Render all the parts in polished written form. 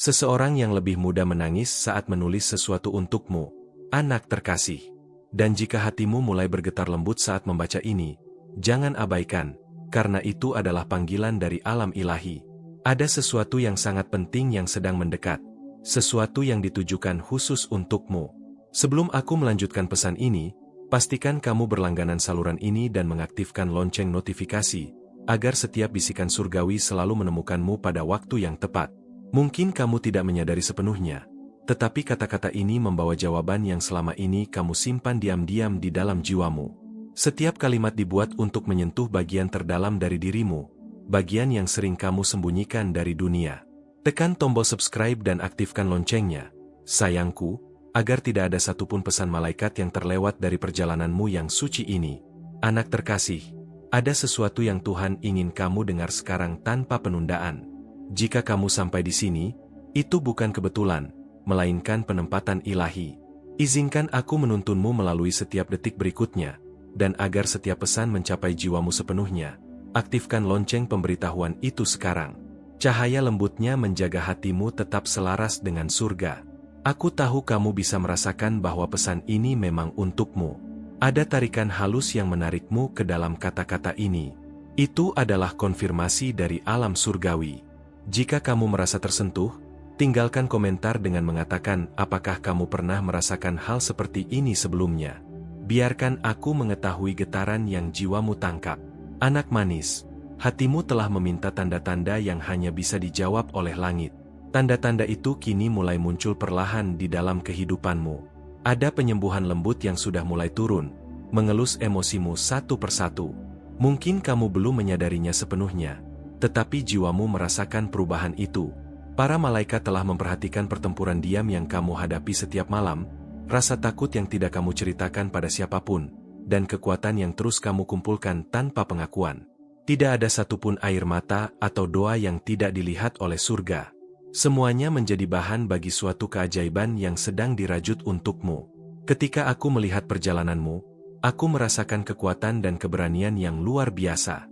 Seseorang yang lebih mudah menangis saat menulis sesuatu untukmu, anak terkasih. Dan jika hatimu mulai bergetar lembut saat membaca ini, jangan abaikan, karena itu adalah panggilan dari alam ilahi. Ada sesuatu yang sangat penting yang sedang mendekat, sesuatu yang ditujukan khusus untukmu. Sebelum aku melanjutkan pesan ini, pastikan kamu berlangganan saluran ini dan mengaktifkan lonceng notifikasi, agar setiap bisikan surgawi selalu menemukanmu pada waktu yang tepat. Mungkin kamu tidak menyadari sepenuhnya, tetapi kata-kata ini membawa jawaban yang selama ini kamu simpan diam-diam di dalam jiwamu. Setiap kalimat dibuat untuk menyentuh bagian terdalam dari dirimu, bagian yang sering kamu sembunyikan dari dunia. Tekan tombol subscribe dan aktifkan loncengnya, sayangku, agar tidak ada satupun pesan malaikat yang terlewat dari perjalananmu yang suci ini. Anak terkasih, ada sesuatu yang Tuhan ingin kamu dengar sekarang tanpa penundaan. Jika kamu sampai di sini, itu bukan kebetulan, melainkan penempatan ilahi. Izinkan aku menuntunmu melalui setiap detik berikutnya, dan agar setiap pesan mencapai jiwamu sepenuhnya, aktifkan lonceng pemberitahuan itu sekarang. Cahaya lembutnya menjaga hatimu tetap selaras dengan surga. Aku tahu kamu bisa merasakan bahwa pesan ini memang untukmu. Ada tarikan halus yang menarikmu ke dalam kata-kata ini. Itu adalah konfirmasi dari alam surgawi. Jika kamu merasa tersentuh, tinggalkan komentar dengan mengatakan apakah kamu pernah merasakan hal seperti ini sebelumnya. Biarkan aku mengetahui getaran yang jiwamu tangkap. Anak manis, hatimu telah meminta tanda-tanda yang hanya bisa dijawab oleh langit. Tanda-tanda itu kini mulai muncul perlahan di dalam kehidupanmu. Ada penyembuhan lembut yang sudah mulai turun, mengelus emosimu satu persatu. Mungkin kamu belum menyadarinya sepenuhnya, tetapi jiwamu merasakan perubahan itu. Para malaikat telah memperhatikan pertempuran diam yang kamu hadapi setiap malam, rasa takut yang tidak kamu ceritakan pada siapapun, dan kekuatan yang terus kamu kumpulkan tanpa pengakuan. Tidak ada satupun air mata atau doa yang tidak dilihat oleh surga. Semuanya menjadi bahan bagi suatu keajaiban yang sedang dirajut untukmu. Ketika aku melihat perjalananmu, aku merasakan kekuatan dan keberanian yang luar biasa.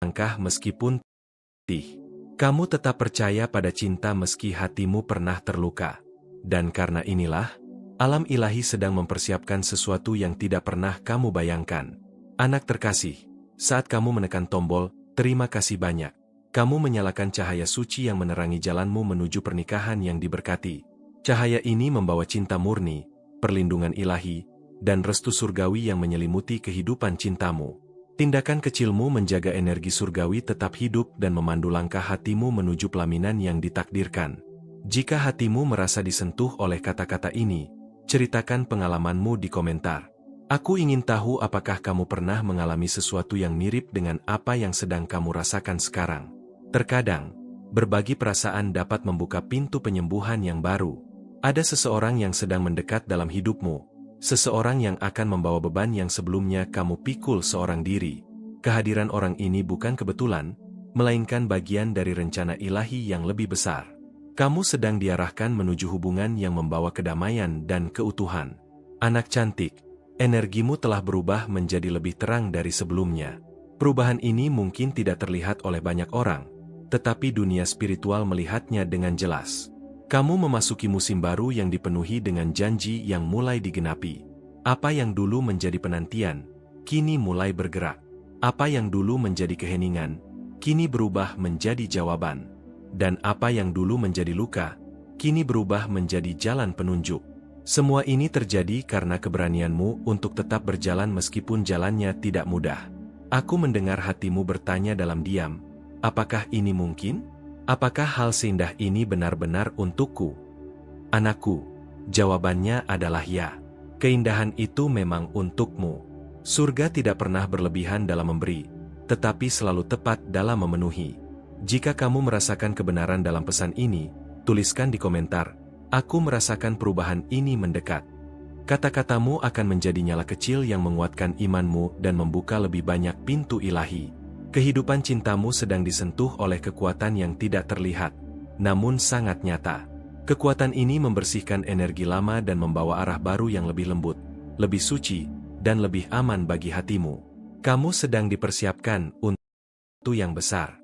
Langkah meskipun kamu tetap percaya pada cinta meski hatimu pernah terluka. Dan karena inilah, alam ilahi sedang mempersiapkan sesuatu yang tidak pernah kamu bayangkan. Anak terkasih, saat kamu menekan tombol, terima kasih banyak. Kamu menyalakan cahaya suci yang menerangi jalanmu menuju pernikahan yang diberkati. Cahaya ini membawa cinta murni, perlindungan ilahi, dan restu surgawi yang menyelimuti kehidupan cintamu. Tindakan kecilmu menjaga energi surgawi tetap hidup dan memandu langkah hatimu menuju pelaminan yang ditakdirkan. Jika hatimu merasa disentuh oleh kata-kata ini, ceritakan pengalamanmu di komentar. Aku ingin tahu apakah kamu pernah mengalami sesuatu yang mirip dengan apa yang sedang kamu rasakan sekarang. Terkadang, berbagi perasaan dapat membuka pintu penyembuhan yang baru. Ada seseorang yang sedang mendekat dalam hidupmu. Seseorang yang akan membawa beban yang sebelumnya kamu pikul seorang diri. Kehadiran orang ini bukan kebetulan, melainkan bagian dari rencana ilahi yang lebih besar. Kamu sedang diarahkan menuju hubungan yang membawa kedamaian dan keutuhan. Anak cantik, energimu telah berubah menjadi lebih terang dari sebelumnya. Perubahan ini mungkin tidak terlihat oleh banyak orang, tetapi dunia spiritual melihatnya dengan jelas. Kamu memasuki musim baru yang dipenuhi dengan janji yang mulai digenapi. Apa yang dulu menjadi penantian, kini mulai bergerak. Apa yang dulu menjadi keheningan, kini berubah menjadi jawaban. Dan apa yang dulu menjadi luka, kini berubah menjadi jalan penunjuk. Semua ini terjadi karena keberanianmu untuk tetap berjalan meskipun jalannya tidak mudah. Aku mendengar hatimu bertanya dalam diam, apakah ini mungkin? Apakah hal seindah ini benar-benar untukku? Anakku, jawabannya adalah ya. Keindahan itu memang untukmu. Surga tidak pernah berlebihan dalam memberi, tetapi selalu tepat dalam memenuhi. Jika kamu merasakan kebenaran dalam pesan ini, tuliskan di komentar, aku merasakan perubahan ini mendekat. Kata-katamu akan menjadi nyala kecil yang menguatkan imanmu dan membuka lebih banyak pintu ilahi. Kehidupan cintamu sedang disentuh oleh kekuatan yang tidak terlihat, namun sangat nyata. Kekuatan ini membersihkan energi lama dan membawa arah baru yang lebih lembut, lebih suci, dan lebih aman bagi hatimu. Kamu sedang dipersiapkan untuk sesuatu yang besar.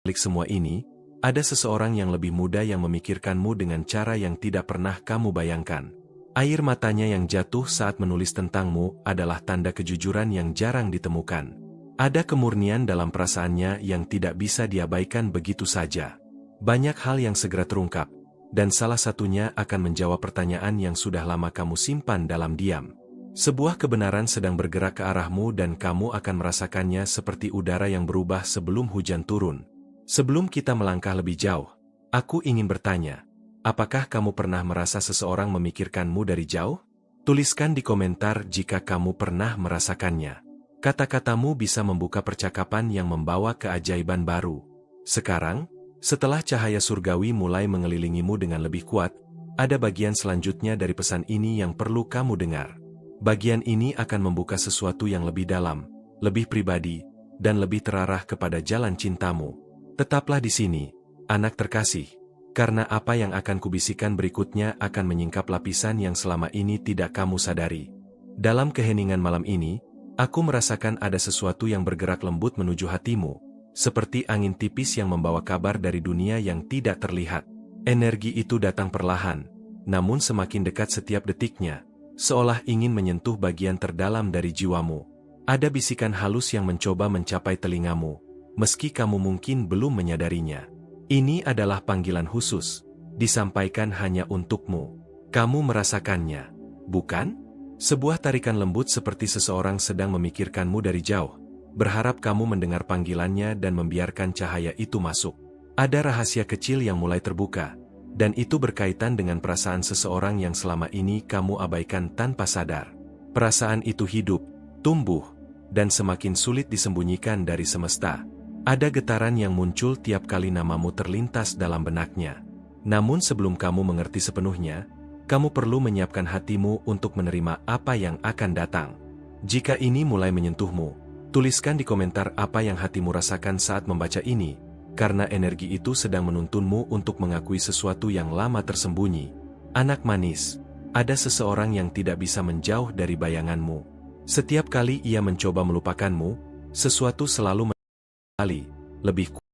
Balik semua ini, Ada seseorang yang lebih muda yang memikirkanmu dengan cara yang tidak pernah kamu bayangkan. Air matanya yang jatuh saat menulis tentangmu adalah tanda kejujuran yang jarang ditemukan. Ada kemurnian dalam perasaannya yang tidak bisa diabaikan begitu saja. Banyak hal yang segera terungkap, dan salah satunya akan menjawab pertanyaan yang sudah lama kamu simpan dalam diam. Sebuah kebenaran sedang bergerak ke arahmu dan kamu akan merasakannya seperti udara yang berubah sebelum hujan turun. Sebelum kita melangkah lebih jauh, aku ingin bertanya, apakah kamu pernah merasa seseorang memikirkanmu dari jauh? Tuliskan di komentar jika kamu pernah merasakannya. Kata-katamu bisa membuka percakapan yang membawa keajaiban baru. Sekarang, setelah cahaya surgawi mulai mengelilingimu dengan lebih kuat, ada bagian selanjutnya dari pesan ini yang perlu kamu dengar. Bagian ini akan membuka sesuatu yang lebih dalam, lebih pribadi, dan lebih terarah kepada jalan cintamu. Tetaplah di sini, anak terkasih, karena apa yang akan kubisikkan berikutnya akan menyingkap lapisan yang selama ini tidak kamu sadari. Dalam keheningan malam ini, aku merasakan ada sesuatu yang bergerak lembut menuju hatimu, seperti angin tipis yang membawa kabar dari dunia yang tidak terlihat. Energi itu datang perlahan, namun semakin dekat setiap detiknya, seolah ingin menyentuh bagian terdalam dari jiwamu. Ada bisikan halus yang mencoba mencapai telingamu, meski kamu mungkin belum menyadarinya. Ini adalah panggilan khusus, disampaikan hanya untukmu. Kamu merasakannya, bukan? Sebuah tarikan lembut seperti seseorang sedang memikirkanmu dari jauh, berharap kamu mendengar panggilannya dan membiarkan cahaya itu masuk. Ada rahasia kecil yang mulai terbuka, dan itu berkaitan dengan perasaan seseorang yang selama ini kamu abaikan tanpa sadar. Perasaan itu hidup, tumbuh, dan semakin sulit disembunyikan dari semesta. Ada getaran yang muncul tiap kali namamu terlintas dalam benaknya. Namun sebelum kamu mengerti sepenuhnya, kamu perlu menyiapkan hatimu untuk menerima apa yang akan datang. Jika ini mulai menyentuhmu, tuliskan di komentar apa yang hatimu rasakan saat membaca ini, karena energi itu sedang menuntunmu untuk mengakui sesuatu yang lama tersembunyi. Anak manis, ada seseorang yang tidak bisa menjauh dari bayanganmu. Setiap kali ia mencoba melupakanmu, sesuatu selalu kembali, lebih kuat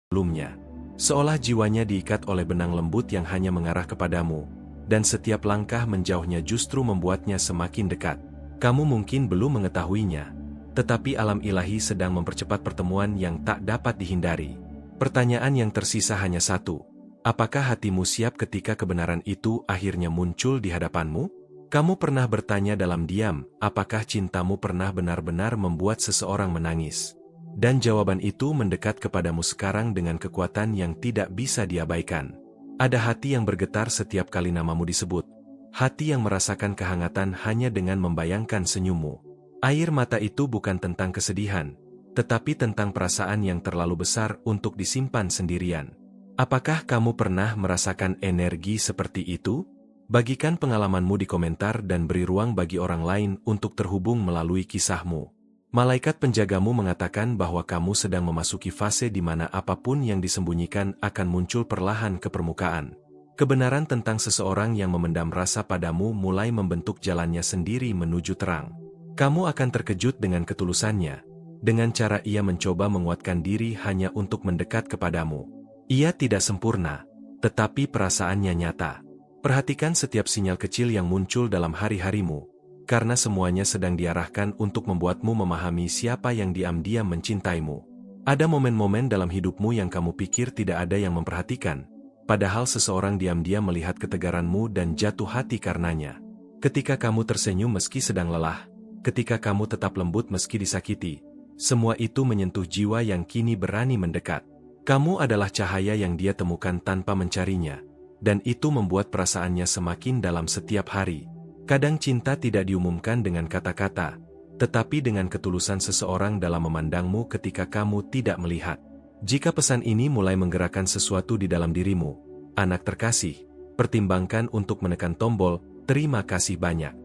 sebelumnya. Seolah jiwanya diikat oleh benang lembut yang hanya mengarah kepadamu, dan setiap langkah menjauhnya justru membuatnya semakin dekat. Kamu mungkin belum mengetahuinya, tetapi alam ilahi sedang mempercepat pertemuan yang tak dapat dihindari. Pertanyaan yang tersisa hanya satu, apakah hatimu siap ketika kebenaran itu akhirnya muncul di hadapanmu? Kamu pernah bertanya dalam diam, apakah cintamu pernah benar-benar membuat seseorang menangis? Dan jawaban itu mendekat kepadamu sekarang dengan kekuatan yang tidak bisa diabaikan. Ada hati yang bergetar setiap kali namamu disebut. Hati yang merasakan kehangatan hanya dengan membayangkan senyummu. Air mata itu bukan tentang kesedihan, tetapi tentang perasaan yang terlalu besar untuk disimpan sendirian. Apakah kamu pernah merasakan energi seperti itu? Bagikan pengalamanmu di komentar dan beri ruang bagi orang lain untuk terhubung melalui kisahmu. Malaikat penjagamu mengatakan bahwa kamu sedang memasuki fase di mana apapun yang disembunyikan akan muncul perlahan ke permukaan. Kebenaran tentang seseorang yang memendam rasa padamu mulai membentuk jalannya sendiri menuju terang. Kamu akan terkejut dengan ketulusannya, dengan cara ia mencoba menguatkan diri hanya untuk mendekat kepadamu. Ia tidak sempurna, tetapi perasaannya nyata. Perhatikan setiap sinyal kecil yang muncul dalam hari-harimu, karena semuanya sedang diarahkan untuk membuatmu memahami siapa yang diam-diam mencintaimu. Ada momen-momen dalam hidupmu yang kamu pikir tidak ada yang memperhatikan, padahal seseorang diam-diam melihat ketegaranmu dan jatuh hati karenanya. Ketika kamu tersenyum meski sedang lelah, ketika kamu tetap lembut meski disakiti, semua itu menyentuh jiwa yang kini berani mendekat. Kamu adalah cahaya yang dia temukan tanpa mencarinya, dan itu membuat perasaannya semakin dalam setiap hari. Kadang cinta tidak diumumkan dengan kata-kata, tetapi dengan ketulusan seseorang dalam memandangmu ketika kamu tidak melihat. Jika pesan ini mulai menggerakkan sesuatu di dalam dirimu, anak terkasih, pertimbangkan untuk menekan tombol terima kasih banyak.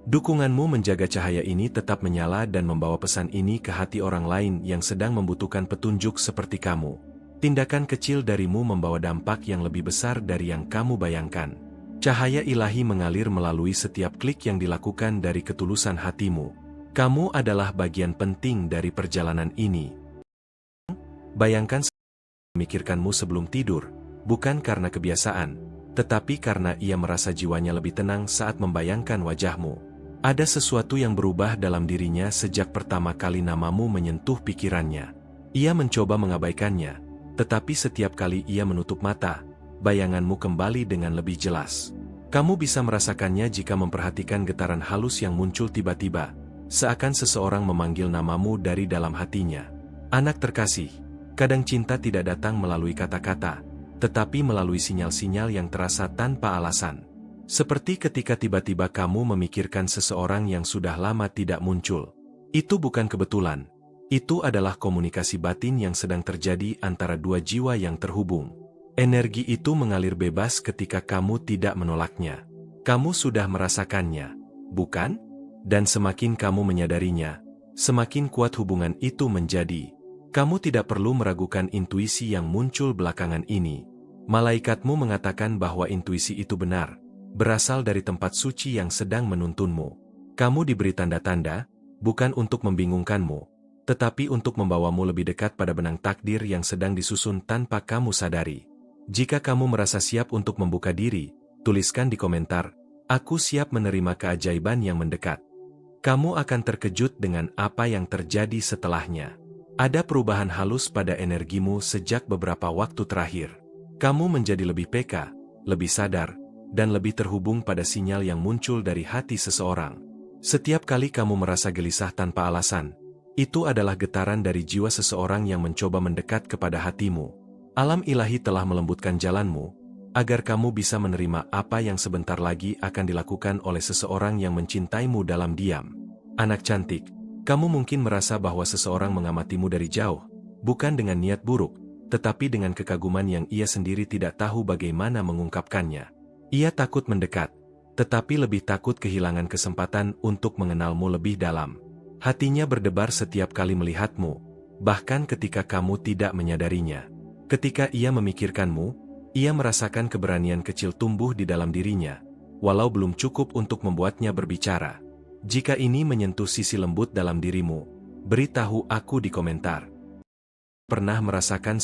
Dukunganmu menjaga cahaya ini tetap menyala dan membawa pesan ini ke hati orang lain yang sedang membutuhkan petunjuk seperti kamu. Tindakan kecil darimu membawa dampak yang lebih besar dari yang kamu bayangkan. Cahaya ilahi mengalir melalui setiap klik yang dilakukan dari ketulusan hatimu. Kamu adalah bagian penting dari perjalanan ini. Bayangkan memikirkanmu sebelum tidur, bukan karena kebiasaan, tetapi karena ia merasa jiwanya lebih tenang saat membayangkan wajahmu. Ada sesuatu yang berubah dalam dirinya sejak pertama kali namamu menyentuh pikirannya. Ia mencoba mengabaikannya, tetapi setiap kali ia menutup mata, bayanganmu kembali dengan lebih jelas. Kamu bisa merasakannya jika memperhatikan getaran halus yang muncul tiba-tiba, seakan seseorang memanggil namamu dari dalam hatinya. Anak terkasih, kadang cinta tidak datang melalui kata-kata, tetapi melalui sinyal-sinyal yang terasa tanpa alasan. Seperti ketika tiba-tiba kamu memikirkan seseorang yang sudah lama tidak muncul. Itu bukan kebetulan. Itu adalah komunikasi batin yang sedang terjadi antara dua jiwa yang terhubung. Energi itu mengalir bebas ketika kamu tidak menolaknya. Kamu sudah merasakannya, bukan? Dan semakin kamu menyadarinya, semakin kuat hubungan itu menjadi. Kamu tidak perlu meragukan intuisi yang muncul belakangan ini. Malaikatmu mengatakan bahwa intuisi itu benar. Berasal dari tempat suci yang sedang menuntunmu. Kamu diberi tanda-tanda, bukan untuk membingungkanmu, tetapi untuk membawamu lebih dekat pada benang takdir yang sedang disusun tanpa kamu sadari. Jika kamu merasa siap untuk membuka diri, tuliskan di komentar, "Aku siap menerima keajaiban yang mendekat." Kamu akan terkejut dengan apa yang terjadi setelahnya. Ada perubahan halus pada energimu sejak beberapa waktu terakhir. Kamu menjadi lebih peka, lebih sadar, dan lebih terhubung pada sinyal yang muncul dari hati seseorang. Setiap kali kamu merasa gelisah tanpa alasan, itu adalah getaran dari jiwa seseorang yang mencoba mendekat kepada hatimu. Alam ilahi telah melembutkan jalanmu, agar kamu bisa menerima apa yang sebentar lagi akan dilakukan oleh seseorang yang mencintaimu dalam diam. Anak cantik, kamu mungkin merasa bahwa seseorang mengamatimu dari jauh, bukan dengan niat buruk, tetapi dengan kekaguman yang ia sendiri tidak tahu bagaimana mengungkapkannya. Ia takut mendekat, tetapi lebih takut kehilangan kesempatan untuk mengenalmu lebih dalam. Hatinya berdebar setiap kali melihatmu, bahkan ketika kamu tidak menyadarinya. Ketika ia memikirkanmu, ia merasakan keberanian kecil tumbuh di dalam dirinya, walau belum cukup untuk membuatnya berbicara. Jika ini menyentuh sisi lembut dalam dirimu, beritahu aku di komentar. Pernah merasakan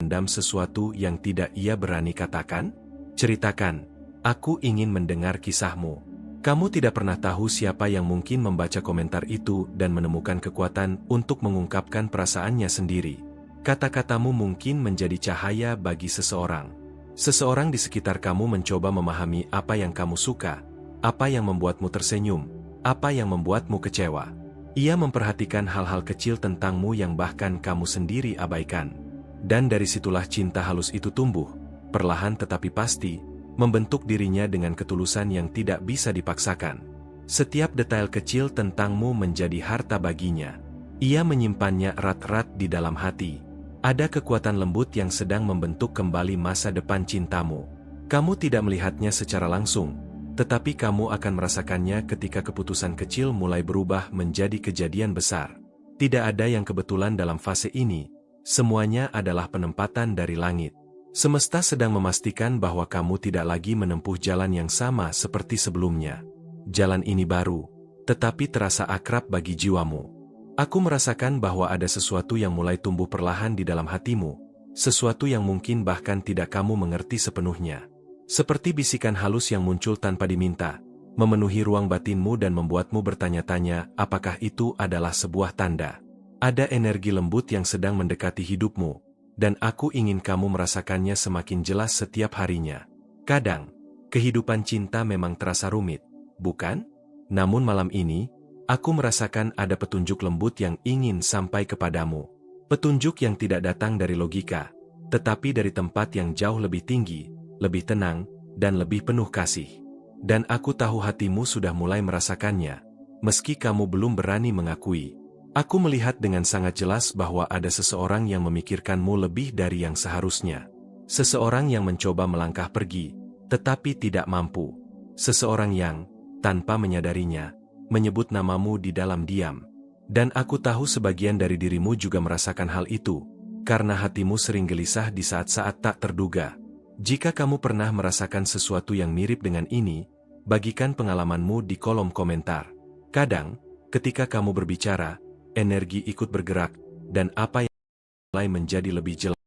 mendam sesuatu yang tidak ia berani katakan? Ceritakan, aku ingin mendengar kisahmu. Kamu tidak pernah tahu siapa yang mungkin membaca komentar itu dan menemukan kekuatan untuk mengungkapkan perasaannya sendiri. Kata-katamu mungkin menjadi cahaya bagi seseorang. Seseorang di sekitar kamu mencoba memahami apa yang kamu suka, apa yang membuatmu tersenyum, apa yang membuatmu kecewa. Ia memperhatikan hal-hal kecil tentangmu yang bahkan kamu sendiri abaikan. Dan dari situlah cinta halus itu tumbuh, perlahan tetapi pasti, membentuk dirinya dengan ketulusan yang tidak bisa dipaksakan. Setiap detail kecil tentangmu menjadi harta baginya. Ia menyimpannya erat-erat di dalam hati. Ada kekuatan lembut yang sedang membentuk kembali masa depan cintamu. Kamu tidak melihatnya secara langsung, tetapi kamu akan merasakannya ketika keputusan kecil mulai berubah menjadi kejadian besar. Tidak ada yang kebetulan dalam fase ini, semuanya adalah penempatan dari langit. Semesta sedang memastikan bahwa kamu tidak lagi menempuh jalan yang sama seperti sebelumnya. Jalan ini baru, tetapi terasa akrab bagi jiwamu. Aku merasakan bahwa ada sesuatu yang mulai tumbuh perlahan di dalam hatimu, sesuatu yang mungkin bahkan tidak kamu mengerti sepenuhnya. Seperti bisikan halus yang muncul tanpa diminta, memenuhi ruang batinmu dan membuatmu bertanya-tanya apakah itu adalah sebuah tanda. Ada energi lembut yang sedang mendekati hidupmu, dan aku ingin kamu merasakannya semakin jelas setiap harinya. Kadang, kehidupan cinta memang terasa rumit, bukan? Namun malam ini, aku merasakan ada petunjuk lembut yang ingin sampai kepadamu. Petunjuk yang tidak datang dari logika, tetapi dari tempat yang jauh lebih tinggi, lebih tenang, dan lebih penuh kasih. Dan aku tahu hatimu sudah mulai merasakannya, meski kamu belum berani mengakui. Aku melihat dengan sangat jelas bahwa ada seseorang yang memikirkanmu lebih dari yang seharusnya. Seseorang yang mencoba melangkah pergi, tetapi tidak mampu. Seseorang yang, tanpa menyadarinya, menyebut namamu di dalam diam. Dan aku tahu sebagian dari dirimu juga merasakan hal itu, karena hatimu sering gelisah di saat-saat tak terduga. Jika kamu pernah merasakan sesuatu yang mirip dengan ini, bagikan pengalamanmu di kolom komentar. Kadang, ketika kamu berbicara, energi ikut bergerak, dan apa yang mulai menjadi lebih jelas.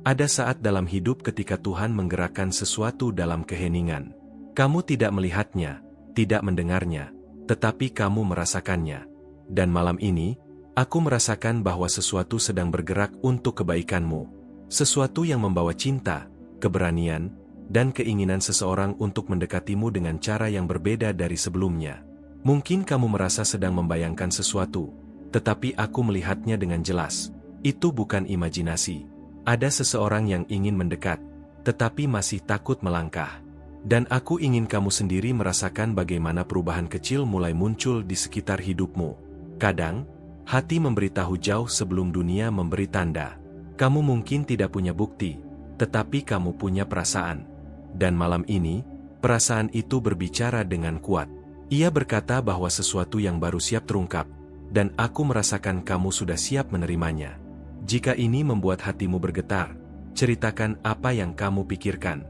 Ada saat dalam hidup ketika Tuhan menggerakkan sesuatu dalam keheningan. Kamu tidak melihatnya, tidak mendengarnya, tetapi kamu merasakannya. Dan malam ini, aku merasakan bahwa sesuatu sedang bergerak untuk kebaikanmu. Sesuatu yang membawa cinta, keberanian, dan keinginan seseorang untuk mendekatimu dengan cara yang berbeda dari sebelumnya. Mungkin kamu merasa sedang membayangkan sesuatu, tetapi aku melihatnya dengan jelas. Itu bukan imajinasi. Ada seseorang yang ingin mendekat, tetapi masih takut melangkah. Dan aku ingin kamu sendiri merasakan bagaimana perubahan kecil mulai muncul di sekitar hidupmu. Kadang, hati memberitahu jauh sebelum dunia memberi tanda. Kamu mungkin tidak punya bukti, tetapi kamu punya perasaan. Dan malam ini, perasaan itu berbicara dengan kuat. Ia berkata bahwa sesuatu yang baru siap terungkap, dan aku merasakan kamu sudah siap menerimanya. Jika ini membuat hatimu bergetar, ceritakan apa yang kamu pikirkan.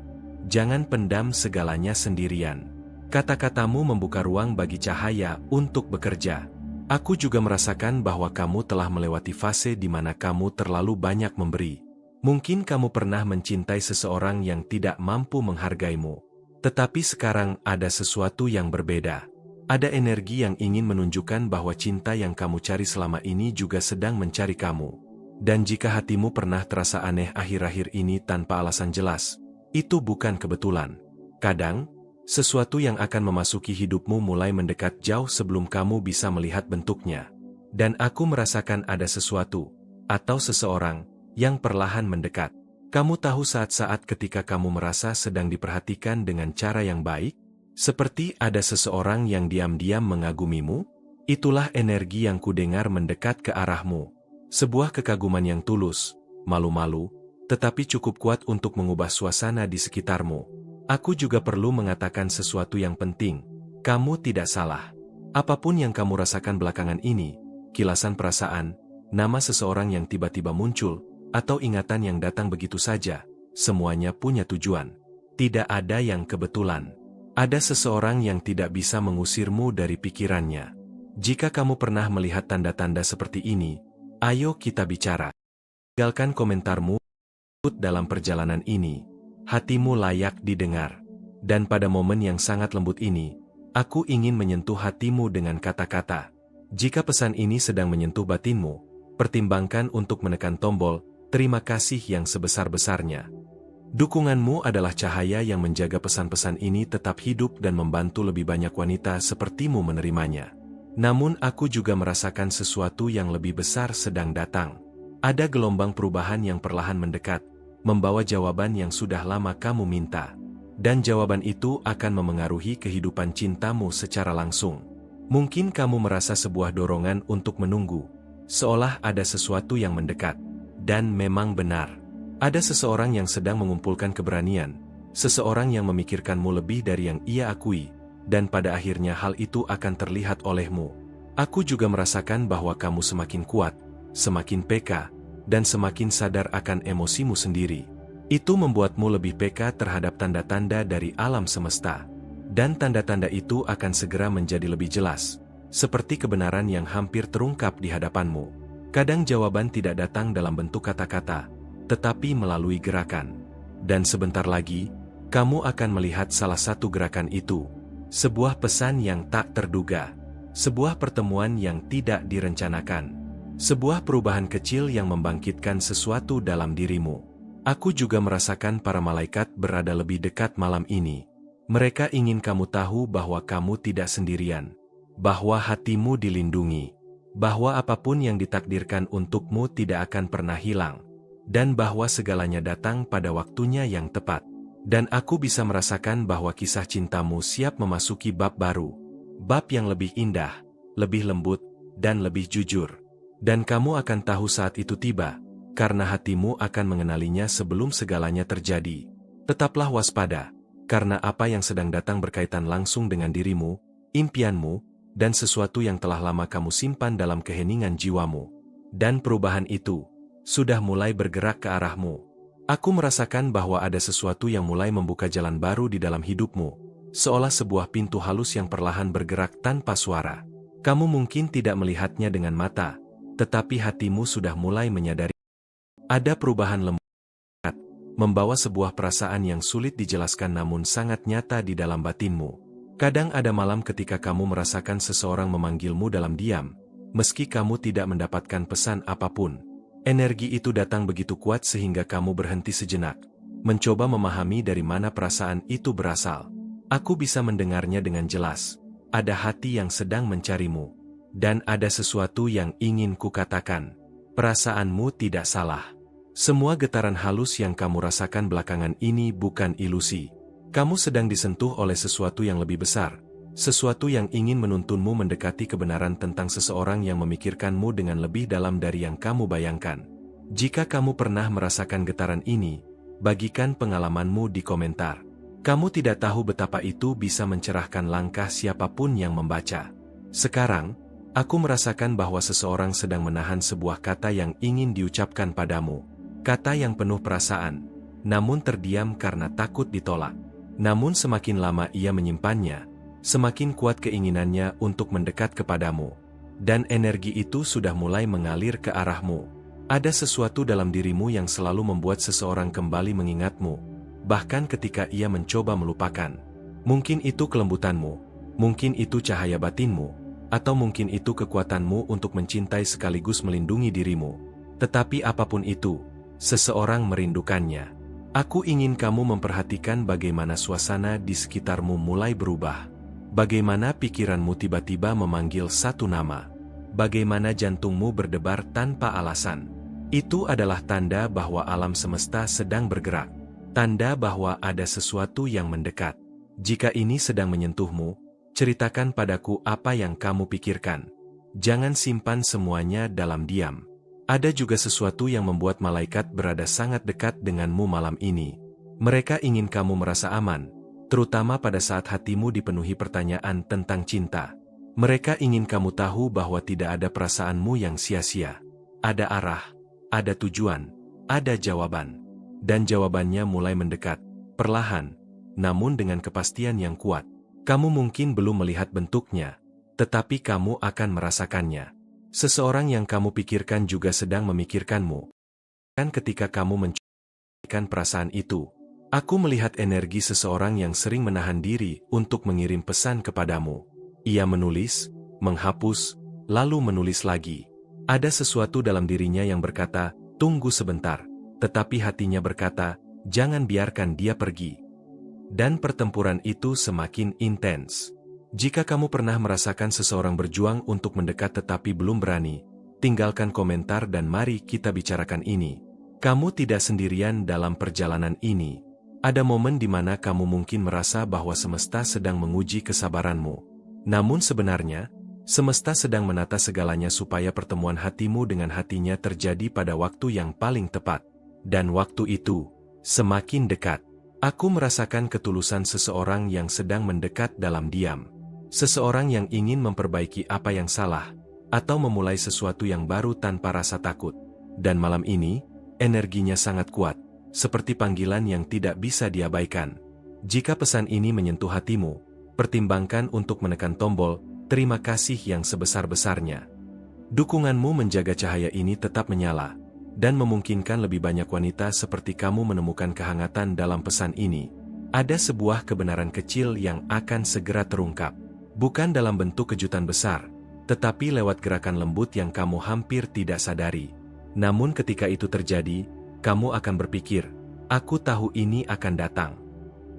Jangan pendam segalanya sendirian. Kata-katamu membuka ruang bagi cahaya untuk bekerja. Aku juga merasakan bahwa kamu telah melewati fase di mana kamu terlalu banyak memberi. Mungkin kamu pernah mencintai seseorang yang tidak mampu menghargaimu. Tetapi sekarang ada sesuatu yang berbeda. Ada energi yang ingin menunjukkan bahwa cinta yang kamu cari selama ini juga sedang mencari kamu. Dan jika hatimu pernah terasa aneh akhir-akhir ini tanpa alasan jelas, itu bukan kebetulan. Kadang, sesuatu yang akan memasuki hidupmu mulai mendekat jauh sebelum kamu bisa melihat bentuknya. Dan aku merasakan ada sesuatu, atau seseorang, yang perlahan mendekat. Kamu tahu saat-saat ketika kamu merasa sedang diperhatikan dengan cara yang baik? Seperti ada seseorang yang diam-diam mengagumimu? Itulah energi yang kudengar mendekat ke arahmu. Sebuah kekaguman yang tulus, malu-malu, tetapi cukup kuat untuk mengubah suasana di sekitarmu. Aku juga perlu mengatakan sesuatu yang penting. Kamu tidak salah. Apapun yang kamu rasakan belakangan ini, kilasan perasaan, nama seseorang yang tiba-tiba muncul, atau ingatan yang datang begitu saja, semuanya punya tujuan. Tidak ada yang kebetulan. Ada seseorang yang tidak bisa mengusirmu dari pikirannya. Jika kamu pernah melihat tanda-tanda seperti ini, ayo kita bicara. Tinggalkan komentarmu dalam perjalanan ini. Hatimu layak didengar. Dan pada momen yang sangat lembut ini, aku ingin menyentuh hatimu dengan kata-kata. Jika pesan ini sedang menyentuh batinmu, pertimbangkan untuk menekan tombol terima kasih yang sebesar-besarnya. Dukunganmu adalah cahaya yang menjaga pesan-pesan ini tetap hidup dan membantu lebih banyak wanita sepertimu menerimanya. Namun aku juga merasakan sesuatu yang lebih besar sedang datang. Ada gelombang perubahan yang perlahan mendekat, membawa jawaban yang sudah lama kamu minta. Dan jawaban itu akan memengaruhi kehidupan cintamu secara langsung. Mungkin kamu merasa sebuah dorongan untuk menunggu, seolah ada sesuatu yang mendekat. Dan memang benar. Ada seseorang yang sedang mengumpulkan keberanian, seseorang yang memikirkanmu lebih dari yang ia akui. Dan pada akhirnya hal itu akan terlihat olehmu. Aku juga merasakan bahwa kamu semakin kuat, semakin peka, dan semakin sadar akan emosimu sendiri. Itu membuatmu lebih peka terhadap tanda-tanda dari alam semesta. Dan tanda-tanda itu akan segera menjadi lebih jelas, seperti kebenaran yang hampir terungkap di hadapanmu. Kadang jawaban tidak datang dalam bentuk kata-kata, tetapi melalui gerakan. Dan sebentar lagi, kamu akan melihat salah satu gerakan itu. Sebuah pesan yang tak terduga. Sebuah pertemuan yang tidak direncanakan. Sebuah perubahan kecil yang membangkitkan sesuatu dalam dirimu. Aku juga merasakan para malaikat berada lebih dekat malam ini. Mereka ingin kamu tahu bahwa kamu tidak sendirian. Bahwa hatimu dilindungi. Bahwa apapun yang ditakdirkan untukmu tidak akan pernah hilang. Dan bahwa segalanya datang pada waktunya yang tepat. Dan aku bisa merasakan bahwa kisah cintamu siap memasuki bab baru. Bab yang lebih indah, lebih lembut, dan lebih jujur. Dan kamu akan tahu saat itu tiba, karena hatimu akan mengenalinya sebelum segalanya terjadi. Tetaplah waspada, karena apa yang sedang datang berkaitan langsung dengan dirimu, impianmu, dan sesuatu yang telah lama kamu simpan dalam keheningan jiwamu. Dan perubahan itu sudah mulai bergerak ke arahmu. Aku merasakan bahwa ada sesuatu yang mulai membuka jalan baru di dalam hidupmu, seolah sebuah pintu halus yang perlahan bergerak tanpa suara. Kamu mungkin tidak melihatnya dengan mata, tetapi hatimu sudah mulai menyadari ada perubahan lembut. membawa sebuah perasaan yang sulit dijelaskan namun sangat nyata di dalam batinmu. Kadang ada malam ketika kamu merasakan seseorang memanggilmu dalam diam, meski kamu tidak mendapatkan pesan apapun. Energi itu datang begitu kuat sehingga kamu berhenti sejenak, mencoba memahami dari mana perasaan itu berasal. Aku bisa mendengarnya dengan jelas. Ada hati yang sedang mencarimu. Dan ada sesuatu yang ingin kukatakan. Perasaanmu tidak salah. Semua getaran halus yang kamu rasakan belakangan ini bukan ilusi. Kamu sedang disentuh oleh sesuatu yang lebih besar. Sesuatu yang ingin menuntunmu mendekati kebenaran tentang seseorang yang memikirkanmu dengan lebih dalam dari yang kamu bayangkan. Jika kamu pernah merasakan getaran ini, bagikan pengalamanmu di komentar. Kamu tidak tahu betapa itu bisa mencerahkan langkah siapapun yang membaca. Sekarang, aku merasakan bahwa seseorang sedang menahan sebuah kata yang ingin diucapkan padamu. Kata yang penuh perasaan, namun terdiam karena takut ditolak. Namun semakin lama ia menyimpannya, semakin kuat keinginannya untuk mendekat kepadamu. Dan energi itu sudah mulai mengalir ke arahmu. Ada sesuatu dalam dirimu yang selalu membuat seseorang kembali mengingatmu, bahkan ketika ia mencoba melupakan. Mungkin itu kelembutanmu, mungkin itu cahaya batinmu, atau mungkin itu kekuatanmu untuk mencintai sekaligus melindungi dirimu. Tetapi apapun itu, seseorang merindukannya. Aku ingin kamu memperhatikan bagaimana suasana di sekitarmu mulai berubah. Bagaimana pikiranmu tiba-tiba memanggil satu nama. Bagaimana jantungmu berdebar tanpa alasan. Itu adalah tanda bahwa alam semesta sedang bergerak. Tanda bahwa ada sesuatu yang mendekat. Jika ini sedang menyentuhmu, ceritakan padaku apa yang kamu pikirkan. Jangan simpan semuanya dalam diam. Ada juga sesuatu yang membuat malaikat berada sangat dekat denganmu malam ini. Mereka ingin kamu merasa aman, terutama pada saat hatimu dipenuhi pertanyaan tentang cinta. Mereka ingin kamu tahu bahwa tidak ada perasaanmu yang sia-sia. Ada arah, ada tujuan, ada jawaban. Dan jawabannya mulai mendekat, perlahan, namun dengan kepastian yang kuat. Kamu mungkin belum melihat bentuknya, tetapi kamu akan merasakannya. Seseorang yang kamu pikirkan juga sedang memikirkanmu. Dan ketika kamu mencurahkan perasaan itu, aku melihat energi seseorang yang sering menahan diri untuk mengirim pesan kepadamu. Ia menulis, menghapus, lalu menulis lagi. Ada sesuatu dalam dirinya yang berkata, tunggu sebentar, tetapi hatinya berkata, jangan biarkan dia pergi. Dan pertempuran itu semakin intens. Jika kamu pernah merasakan seseorang berjuang untuk mendekat tetapi belum berani, tinggalkan komentar dan mari kita bicarakan ini. Kamu tidak sendirian dalam perjalanan ini. Ada momen di mana kamu mungkin merasa bahwa semesta sedang menguji kesabaranmu. Namun sebenarnya, semesta sedang menata segalanya supaya pertemuan hatimu dengan hatinya terjadi pada waktu yang paling tepat. Dan waktu itu, semakin dekat. Aku merasakan ketulusan seseorang yang sedang mendekat dalam diam. Seseorang yang ingin memperbaiki apa yang salah, atau memulai sesuatu yang baru tanpa rasa takut. Dan malam ini, energinya sangat kuat, seperti panggilan yang tidak bisa diabaikan. Jika pesan ini menyentuh hatimu, pertimbangkan untuk menekan tombol terima kasih yang sebesar-besarnya. Dukunganmu menjaga cahaya ini tetap menyala, dan memungkinkan lebih banyak wanita seperti kamu menemukan kehangatan dalam pesan ini. Ada sebuah kebenaran kecil yang akan segera terungkap. Bukan dalam bentuk kejutan besar, tetapi lewat gerakan lembut yang kamu hampir tidak sadari. Namun ketika itu terjadi, kamu akan berpikir, aku tahu ini akan datang.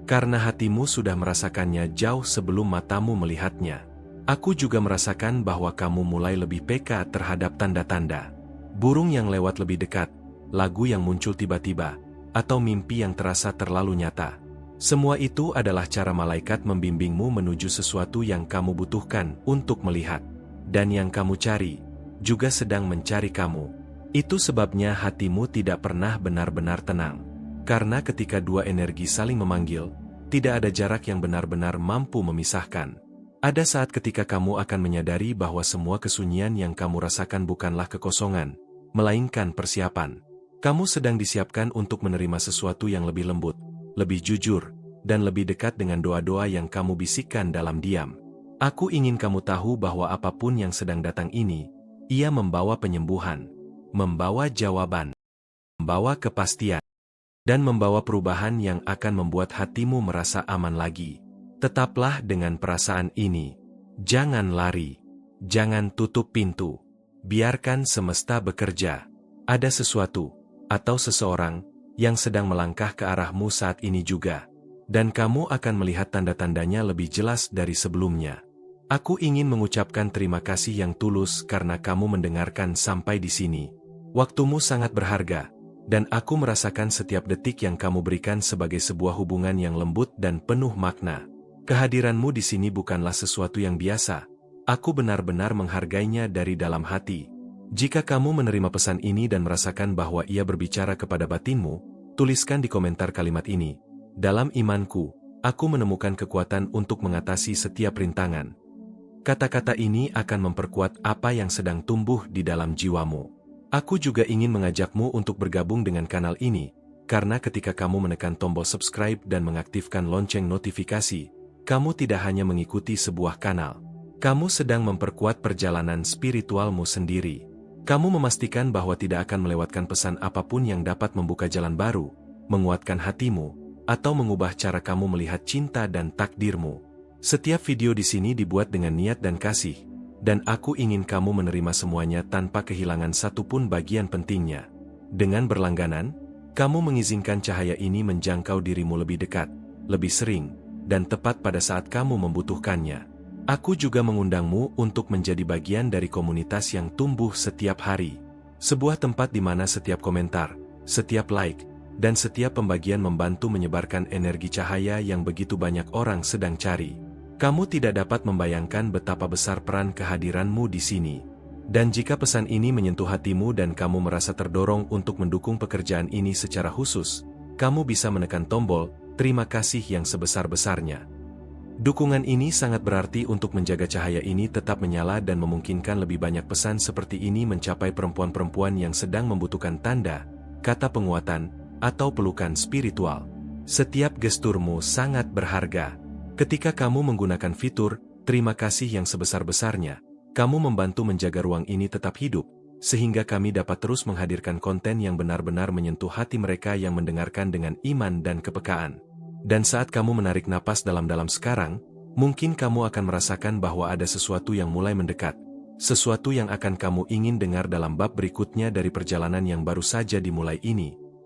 Karena hatimu sudah merasakannya jauh sebelum matamu melihatnya. Aku juga merasakan bahwa kamu mulai lebih peka terhadap tanda-tanda. Burung yang lewat lebih dekat, lagu yang muncul tiba-tiba, atau mimpi yang terasa terlalu nyata. Semua itu adalah cara malaikat membimbingmu menuju sesuatu yang kamu butuhkan untuk melihat. Dan yang kamu cari, juga sedang mencari kamu. Itu sebabnya hatimu tidak pernah benar-benar tenang. Karena ketika dua energi saling memanggil, tidak ada jarak yang benar-benar mampu memisahkan. Ada saat ketika kamu akan menyadari bahwa semua kesunyian yang kamu rasakan bukanlah kekosongan, melainkan persiapan. Kamu sedang disiapkan untuk menerima sesuatu yang lebih lembut, lebih jujur, dan lebih dekat dengan doa-doa yang kamu bisikkan dalam diam. Aku ingin kamu tahu bahwa apapun yang sedang datang ini, ia membawa penyembuhan, membawa jawaban, membawa kepastian. dan membawa perubahan yang akan membuat hatimu merasa aman lagi. Tetaplah dengan perasaan ini. Jangan lari. Jangan tutup pintu. Biarkan semesta bekerja. Ada sesuatu, atau seseorang, yang sedang melangkah ke arahmu saat ini juga. Dan kamu akan melihat tanda-tandanya lebih jelas dari sebelumnya. Aku ingin mengucapkan terima kasih yang tulus karena kamu mendengarkan sampai di sini. Waktumu sangat berharga, dan aku merasakan setiap detik yang kamu berikan sebagai sebuah hubungan yang lembut dan penuh makna. Kehadiranmu di sini bukanlah sesuatu yang biasa. Aku benar-benar menghargainya dari dalam hati. Jika kamu menerima pesan ini dan merasakan bahwa ia berbicara kepada batinmu, tuliskan di komentar kalimat ini. Dalam imanku, aku menemukan kekuatan untuk mengatasi setiap rintangan. Kata-kata ini akan memperkuat apa yang sedang tumbuh di dalam jiwamu. Aku juga ingin mengajakmu untuk bergabung dengan kanal ini, karena ketika kamu menekan tombol subscribe dan mengaktifkan lonceng notifikasi, kamu tidak hanya mengikuti sebuah kanal. Kamu sedang memperkuat perjalanan spiritualmu sendiri. Kamu memastikan bahwa tidak akan melewatkan pesan apapun yang dapat membuka jalan baru, menguatkan hatimu, atau mengubah cara kamu melihat cinta dan takdirmu. Setiap video di sini dibuat dengan niat dan kasih, dan aku ingin kamu menerima semuanya tanpa kehilangan satupun bagian pentingnya. Dengan berlangganan, kamu mengizinkan cahaya ini menjangkau dirimu lebih dekat, lebih sering, dan tepat pada saat kamu membutuhkannya. Aku juga mengundangmu untuk menjadi bagian dari komunitas yang tumbuh setiap hari. Sebuah tempat di mana setiap komentar, setiap like, dan setiap pembagian membantu menyebarkan energi cahaya yang begitu banyak orang sedang cari. Kamu tidak dapat membayangkan betapa besar peran kehadiranmu di sini. Dan jika pesan ini menyentuh hatimu dan kamu merasa terdorong untuk mendukung pekerjaan ini secara khusus, kamu bisa menekan tombol terima kasih yang sebesar-besarnya. Dukungan ini sangat berarti untuk menjaga cahaya ini tetap menyala dan memungkinkan lebih banyak pesan seperti ini mencapai perempuan-perempuan yang sedang membutuhkan tanda, kata penguatan, atau pelukan spiritual. Setiap gesturmu sangat berharga. Ketika kamu menggunakan fitur terima kasih yang sebesar-besarnya, kamu membantu menjaga ruang ini tetap hidup, sehingga kami dapat terus menghadirkan konten yang benar-benar menyentuh hati mereka yang mendengarkan dengan iman dan kepekaan. Dan saat kamu menarik napas dalam-dalam sekarang, mungkin kamu akan merasakan bahwa ada sesuatu yang mulai mendekat, sesuatu yang akan kamu ingin dengar dalam bab berikutnya dari perjalanan yang baru saja dimulai ini.